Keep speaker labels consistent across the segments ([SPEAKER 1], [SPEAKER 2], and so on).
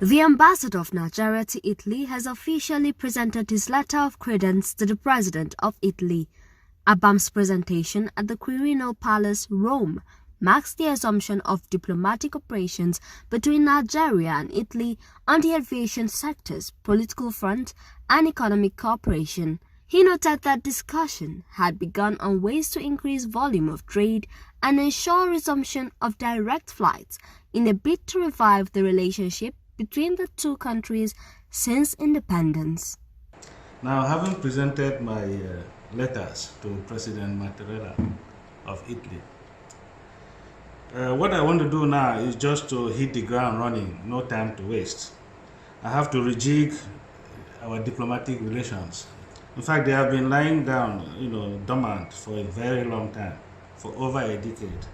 [SPEAKER 1] The ambassador of Nigeria to Italy has officially presented his letter of credence to the President of Italy. Abam's presentation at the Quirinal Palace, Rome, marks the assumption of diplomatic operations between Nigeria and Italy on the aviation sectors, political front, and economic cooperation. He noted that discussion had begun on ways to increase volume of trade and ensure resumption of direct flights in a bid to revive the relationship between the two countries since independence.
[SPEAKER 2] Now, having presented my letters to President Mattarella of Italy, what I want to do now is just to hit the ground running, no time to waste. I have to rejig our diplomatic relations. In fact, they have been lying down, dormant for a very long time, for over a decade.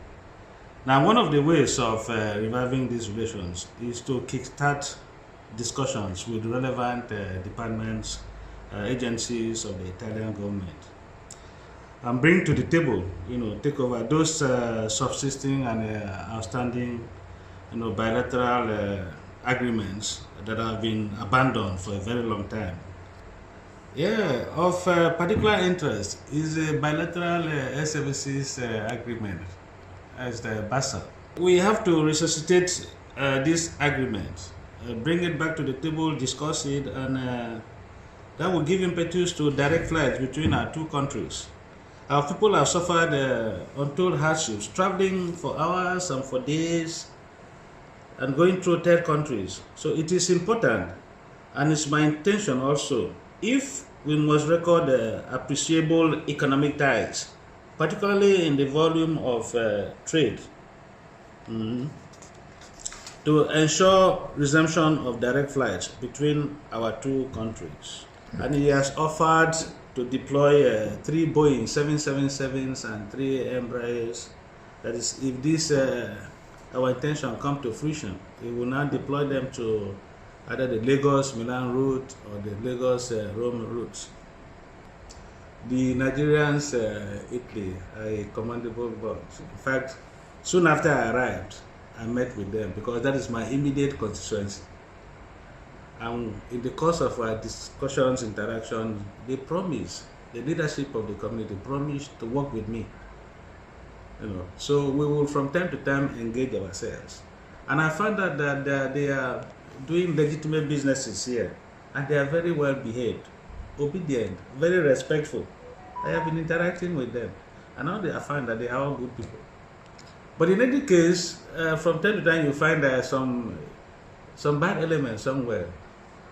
[SPEAKER 2] Now, one of the ways of reviving these relations is to kickstart discussions with relevant departments, agencies of the Italian government, and bring to the table, take over those subsisting and outstanding, bilateral agreements that have been abandoned for a very long time. Yeah, of particular interest is a bilateral air services agreement as the BASA. We have to resuscitate this agreement, bring it back to the table, discuss it, and that will give impetus to direct flights between our two countries. Our people have suffered untold hardships, traveling for hours and for days and going through third countries. So it is important, and it's my intention also, if we must record appreciable economic ties, particularly in the volume of trade, to ensure resumption of direct flights between our two countries. And he has offered to deploy 3 Boeing 777s and 3 Embraers. That is, if this our intention come to fruition, he will now deploy them to either the Lagos-Milan route or the Lagos-Rome route. The Nigerians, Italy, are a commendable bunch. In fact, soon after I arrived, I met with them because that is my immediate constituency. And in the course of our discussions, interactions, they promised, the leadership of the community promised to work with me. So we will from time to time engage ourselves. And I found out that they are doing legitimate businesses here, and they are very well behaved, obedient, very respectful. I have been interacting with them, and now I find that they are all good people. But in any case, from time to time you find some bad elements somewhere.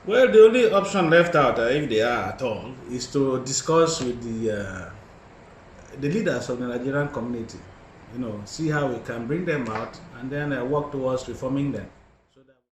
[SPEAKER 2] Well, the only option left out, if they are at all, is to discuss with the leaders of the Nigerian community. See how we can bring them out and then work towards reforming them.